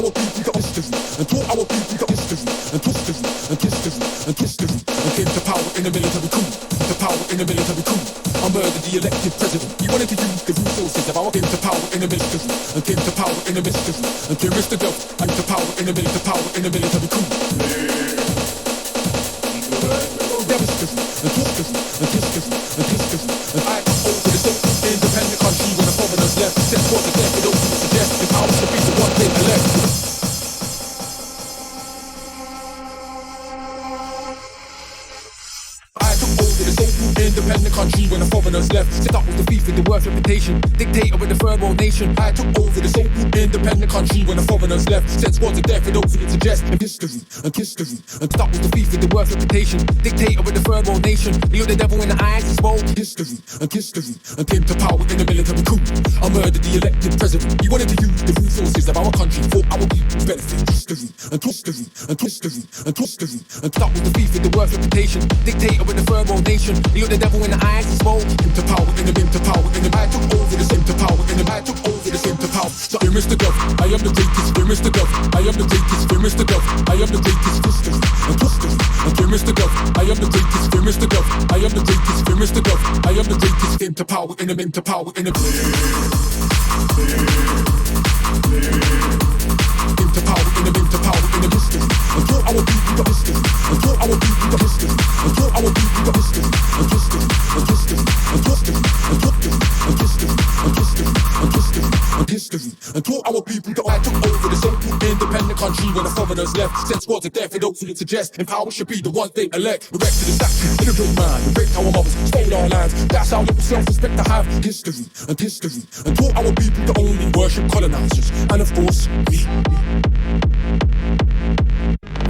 our people to history, and taught our people to history, and twisted, and twisted, and twisted, and came to power in a military coup, to power in a military coup. I murdered the elected president. He wanted to use the resources of our came to power in a military, and came to power in a military, and came Mr. Dove, and to power in a military, power in a military coup. Devastating, and twisted, and twisted, and twisted, and I took over the so-called independent country when the foreigners left. Set for the death for those who suggest if power should be the one thing elect. Independent country when the foreigners left. Set up with the beef with the worst reputation. Dictator with the third world nation. I took over the so-called independent country when the foreigners left. Sent squads of death for those who would suggest and history, and history. And stop with the beef with the worst reputation. Dictator with the third world nation. Look the devil in the eyes and spoke history, and history. And came to power in a military coup. I murdered the elected president. He wanted to use the resources of our country for our people's benefit. History, and history, and history, and history. And stop with the beef with the worst reputation. Dictator with the third world nation. Look the devil in the eyes and smoke. Into power in him, into power in him. I took over the into power in him. I took over the into power. So you're Mr. Dove, I am the greatest. You're Mr. Dove, I am the greatest. You're Mr. Dove, I am the greatest. History and history. And you're Mr. Dove, I am the greatest. You're Mr. Dove, I am the greatest. You're Mr. Dove, I am the greatest. Into power in him, into power in him. Into power in him, into power in him. History. And taught our people the history. And taught our people the history. And taught our people the history. And history. And history. And history. And history. And history. And history. And history. And history. And taught our people that I took over the so-called independent country when the foreigners left. Sent squads of death for those who would suggest and power should be the one they elect. Erected a statue in a great man. We raped our mothers, stole our lands. That's our little self-respect to have. History and history. And taught our people to only worship colonizers. And of course, me.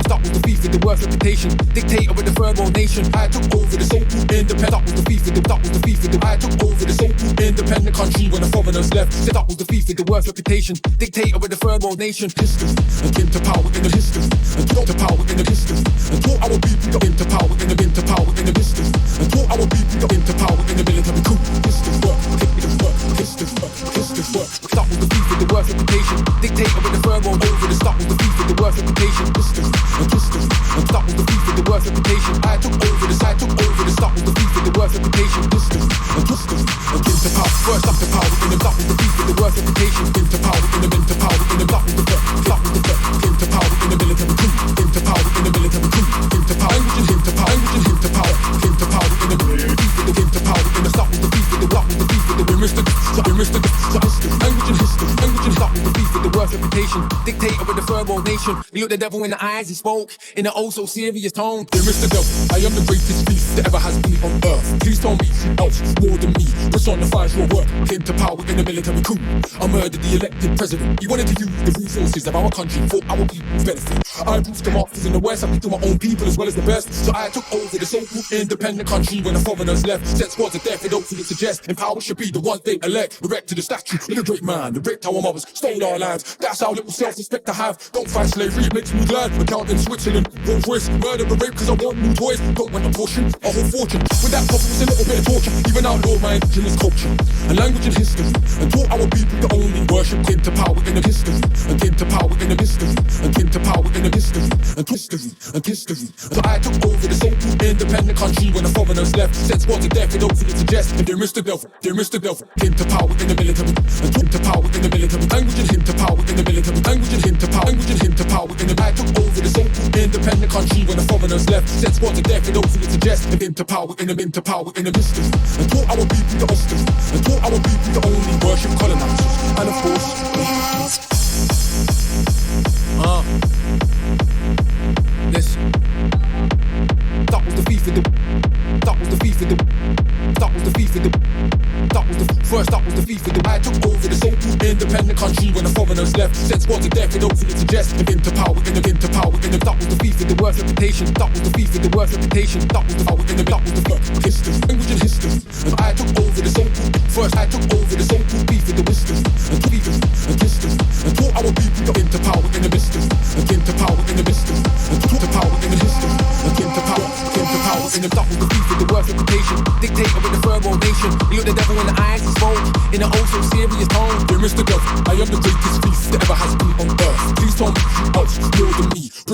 Stop with the beef with the worst reputation. Dictator with the third world nation. I took over the so-called independent. Stop with the beef with the stop with the beef with the. I took over the so-called independent country when the foreigners left. Set up with the beef with the worst reputation. Dictator with the third world nation. History and came to power in the history. And taught to power in the history. And taught our people to into power in the into power in the history. And taught our people to into power in the military coup. History work, history work, history work, history work. Stop with the beef with the worst reputation. Dictator with the third world over the stop with the beef with the worst reputation. History and history. And stop with the beef with the worst reputation. I took over this, I took over the stop with the beef with the worst reputation. History and history. And came to power. First up to power in the stop with the beef with the worst reputation. Into power in the into power in the stop with the first. Stop with the first. Came to power in the military coup. Into power in the military coup. Into power. Language and him to power. Language and him to power. Came to power in the beef with the came to power in the stop with the beef with the block with the beef with the Mr. Mr. History. Language and history. Language and stop with the beef with the worst reputation. Dictator with the third world nation. He looked the devil in the eyes, he spoke in an oh so serious tone. Dear Mr. Devil, I am the greatest beast that ever has been on earth. Please tell me who else more than me personifies your work. Came to power in a military coup. I murdered the elected president. He wanted to use the resources of our country for our people's benefit. I proved them off in the West. I beat my own people as well as the best. So I took over the so-called independent country when the foreigners left. Set squads of death for those who would suggest and power should be the one they elect. Erected a statue in a great man. They raped our mothers, stole our lands. That's our little self-respect to have. Don't fight slavery, it makes me glad. Account in Switzerland, Rolls Royce, murder and rape cause I want new toys. Don't want a portion, a whole fortune. With that profit was a little bit of torture. Even outlaw my indigenous culture and language and history. And taught our people to only worship. Came to power in a history. And came to power in a history. And came to power in a history. And history. And history. So I took over the so-called independent country when the foreigners left. Sent squads of death for those who would suggest. And dear Mr. Delver, dear Mr. Delver, came to power in the military. And came to power in the military. Language and him to power in the military. Language and him to power. Language and him to power in the. I took over the so-called independent country when the foreigners left. Sent squads of death for those who would suggest. And into power in the into power in the history. And taught our people the history. And taught our people to only worship colonizers. And of course, listen. That was the beef with the. That was the beef with the. That was the beef with the. That was the first. That was the beef with the. I took over the so-called independent country when the foreigners left. Sent squads of death for those who would suggest. And into power in the into power in the. That was the beef with the worst reputation. That was the beef with the worst reputation. That was the power in the. That was the history. Language and history. And I took over the so-called. First I took over the so-called beef with the history. And history. And history. And taught our people to into power in the mystery. And came to power in the mystery. And taught to power in the history. And came to power in the. That was the beef with the worst reputation. Dictator with the third world nation. He looked the devil in the eyes, he spoke in an oh so serious tone. Dear Mr. Dove, I am the greatest beast that ever has been on earth. Please tell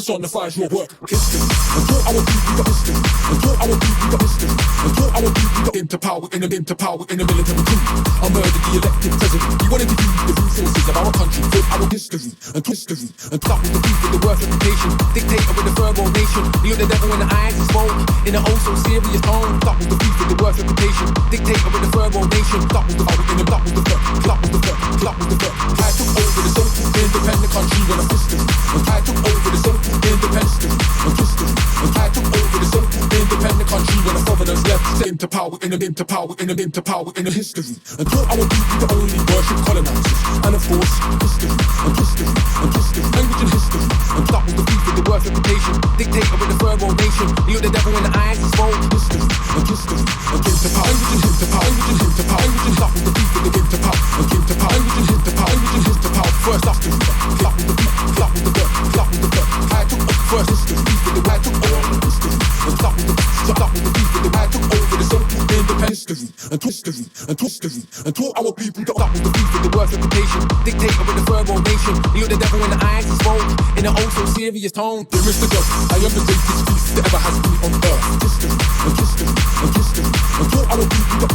personifies your work. History. Until our people got history. Until our people got history. Until our people got into power in a military coup. I murdered the elected president. He wanted to use the resources of our country for our history and history. And that was the beef with the worst reputation. Dictator with the third world nation. He looked the devil in the eyes and spoke in an oh so serious tone. That was the beef with the worst reputation. Dictator with the third world nation. That was the power in him. That was the third. That was the third. That was the third. I took over the so-called independent country when I history. And I took over the so-called independent and history. And I took over the so-called independent country when the foreigners left. Into power in a history. Until our people the only worship colonizers. And of course, history and history and history. Language and history. And that was the beef with the worst reputation. Dictator with the third world nation. He looked the devil in the eyes and spoke. History and history and came to power. Language and him to power. Language and him to power. Language and that was the beef with the him to power. And came to power. Language and him to power. Language and him to power. First history. That was the beef. That was the birth. That was the birth. I took up first history. Beef with the I took over history. And that was the beef with the I took over the so-called independent history and history and history. Until our people got that was the beef with the worst reputation. Dictator with the third world nation. He looked the devil in the eyes and spoke in an oh so serious tone. Dear Mr. Gov, I am the greatest beast that ever has been on earth. History and history and history. Until our people got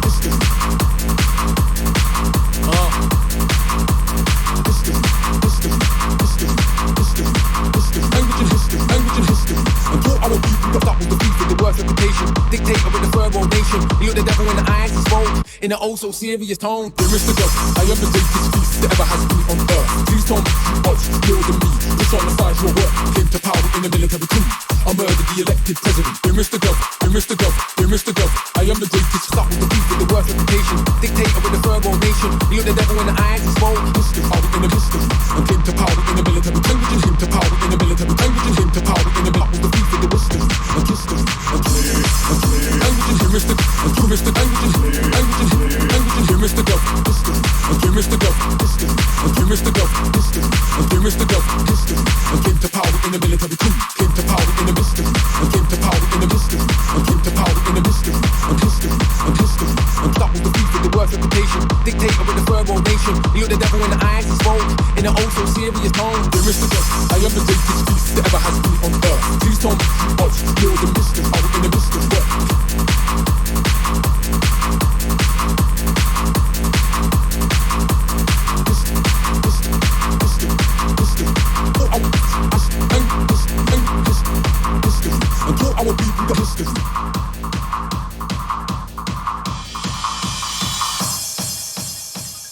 history. History, history, history, history, history. Language and history, language and history. Until our people got that was the beef with the worst reputation. Dictator with the third world nation. He looked the devil in the eyes and spoke in an oh so serious tone. Dear Mr. Gov, I am the greatest beast that ever has been on earth. Please tell me you are skilled than me. Personifies your work. Came to power in a military coup. I murdered the elected president. Dear Mr. Gov, dear Mr. Gov, dear Mr. Gov, I am the greatest. That was the beef with the worst reputation. Dictator with the third world nation. He looked the devil in the eyes and spoke. History, power in a history. And came to power in a military. Language and him to power in a military. Language and him to power in a military. That was the beef with the history and history and history. Language and him, Mr. And to Mr. Language and him, language and him, language and him, Mr. Gov, history. And to Mr. Gov, history. And to Mr. Gov, history. And to Mr. Gov, history. And came to power in a military coup. Came to power in a mystery. And came to power in a mystery. And came to power in a mystery. And history and history. And that was the beef with the worst reputation. Dictator with the third world nation. He looked the devil in the eyes and spoke in an oh so serious tone. Dear Mr. Gov, I am the greatest beast that ever has been on